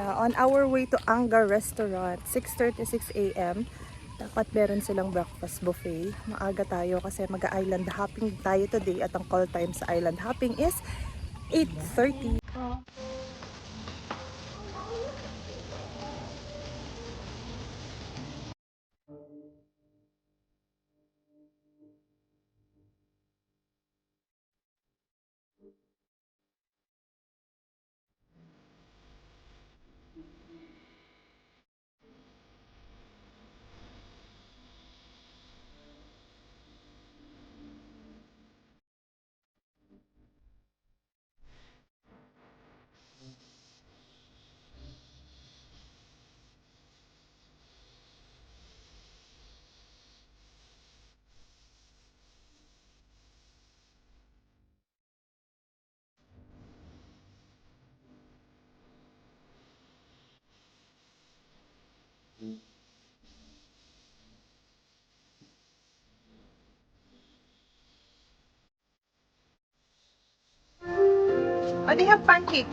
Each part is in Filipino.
Yeah, on our way to Anga Restaurant, 6:36 a.m. Dapat meron silang breakfast buffet. Maaga tayo kasi mag-island hopping tayo today at ang call time sa island hopping is 8:30. Oh, they have pancake.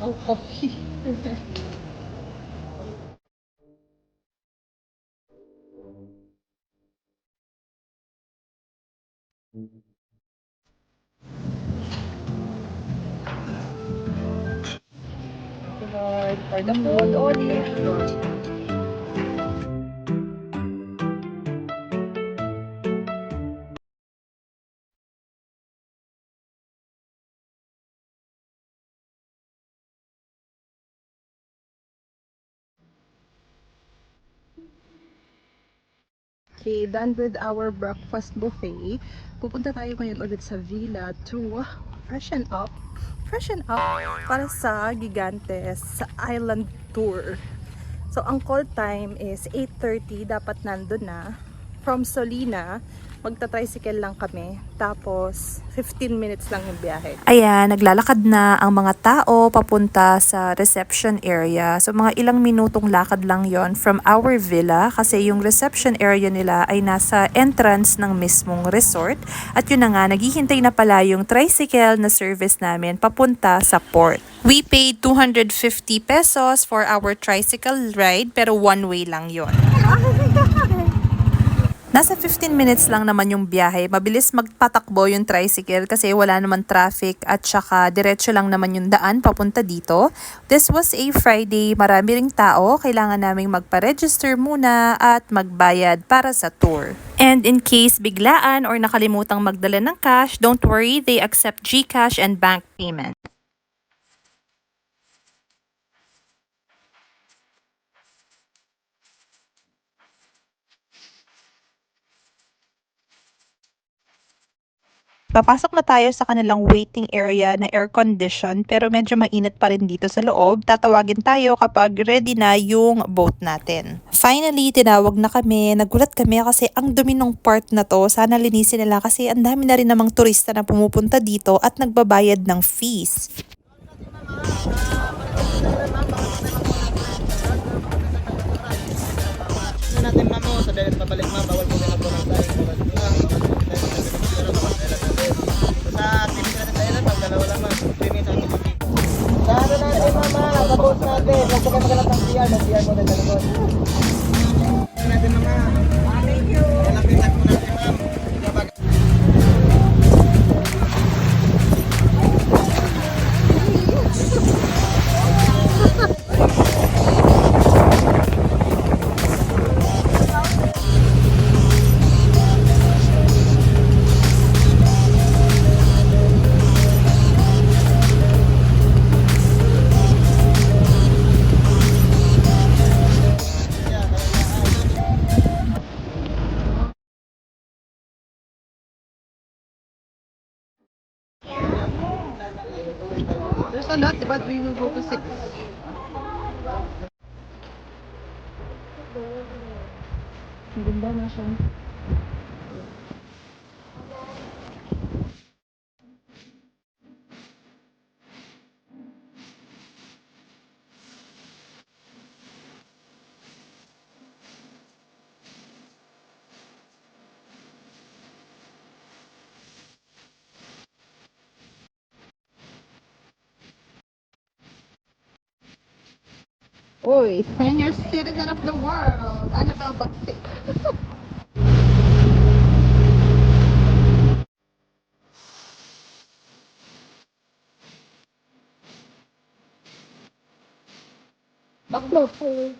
Oh, coffee. Lord, for the food only. Okay, done with our breakfast buffet. Pupunta tayo ngayon ulit sa villa to freshen up. Freshen up para sa Gigantes sa island tour. So, ang call time is 8:30. Dapat nandun na. From Solina, magta-tricycle lang kami. Tapos, 15 minutes lang yung biyahe. Ayan, naglalakad na ang mga tao papunta sa reception area. So mga ilang minutong lakad lang yon from our villa kasi yung reception area nila ay nasa entrance ng mismong resort. At yun na nga, naghihintay na pala yung tricycle na service namin papunta sa port. We paid 250 pesos for our tricycle ride pero one way lang yon. Nasa 15 minutes lang naman yung biyahe. Mabilis magpatakbo yung tricycle kasi wala naman traffic at saka diretso lang naman yung daan papunta dito. This was a Friday. Marami ring tao. Kailangan naming magpa-register muna at magbayad para sa tour. And in case biglaan or nakalimutang magdala ng cash, don't worry, they accept GCash and bank payment. Papasok na tayo sa kanilang waiting area na air-condition pero medyo mainit pa rin dito sa loob. Tatawagin tayo kapag ready na yung boat natin. Finally, tinawag na kami. Nagulat kami kasi ang dumi ng part na to. Sana linisin nila kasi ang dami na rin namang turista na pumupunta dito at nagbabayad ng fees. Natin mamo sa dagat pabalik ma bawal po na po tayo sa team natin tayo lang dalawa lang ma premium sa ating daro natin mama sa boat natin wag po kayo magalang ng PR mo na dalawa natin mama thank you So not, but we will go to 6. Ang ganda na siya. Uy, senior citizen of the world, Annabelle Bagsik. Baklo po.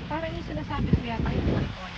Parang yung sinasabi ko yata yung balkon.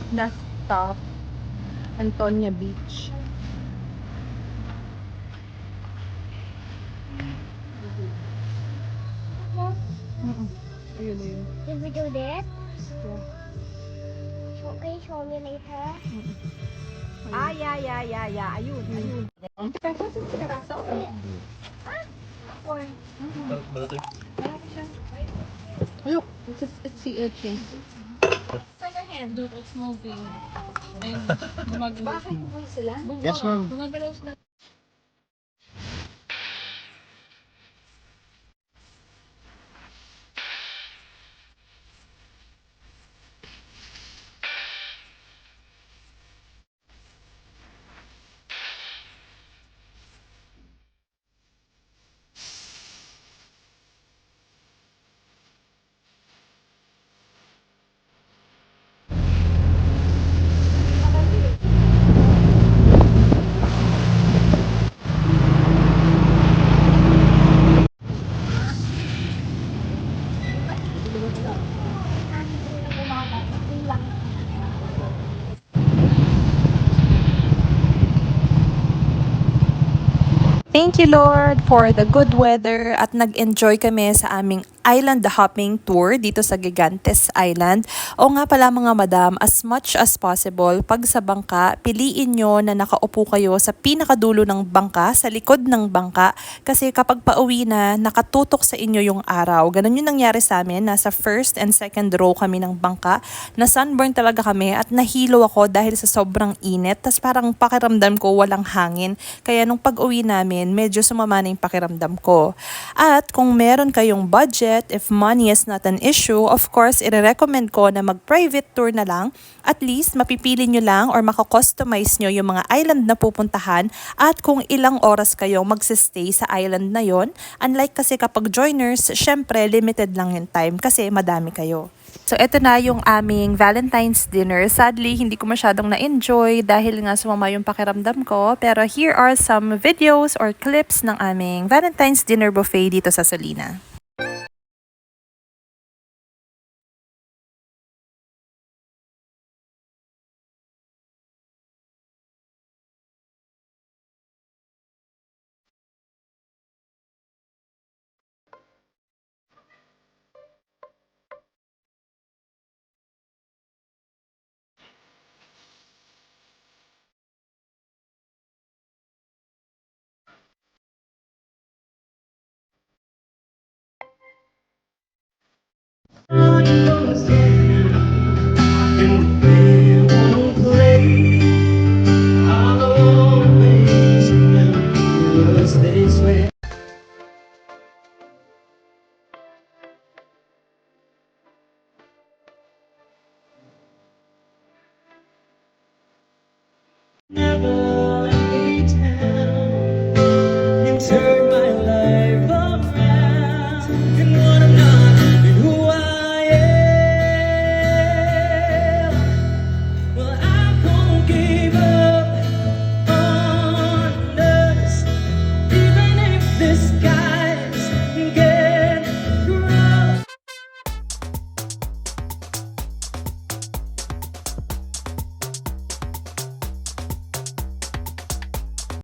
That's top. Antonia Beach. Ayun na yun. Did we do this? Yeah. Can you show me later? Yeah. Ayun. Ayun. It's the itching. It's moving. And gumagalaw. Yes, ma'am. Gumagalaw sila. Thank you Lord for the good weather at nag-enjoy kami sa aming island hopping tour dito sa Gigantes Island. O nga pala mga madam, as much as possible, pag sa bangka, piliin nyo na nakaupo kayo sa pinakadulo ng bangka, sa likod ng bangka, kasi kapag pauwi na, nakatutok sa inyo yung araw. Ganun yung nangyari sa amin, nasa first and second row kami ng bangka, na sunburn talaga kami at nahilo ako dahil sa sobrang init, tas parang pakiramdam ko walang hangin. Kaya nung pag-uwi namin, medyo sumama na yung pakiramdam ko. At kung meron kayong budget, if money is not an issue, of course, i-recommend ko na mag-private tour na lang. At least, mapipili nyo lang or makakustomize nyo yung mga island na pupuntahan at kung ilang oras kayong magsistay sa island na yon. Unlike kasi kapag joiners, syempre, limited lang yung time kasi madami kayo. So, eto na yung aming Valentine's dinner. Sadly, hindi ko masyadong na-enjoy dahil nga sumama yung pakiramdam ko. Pero here are some videos or clips ng aming Valentine's dinner buffet dito sa Salina. Never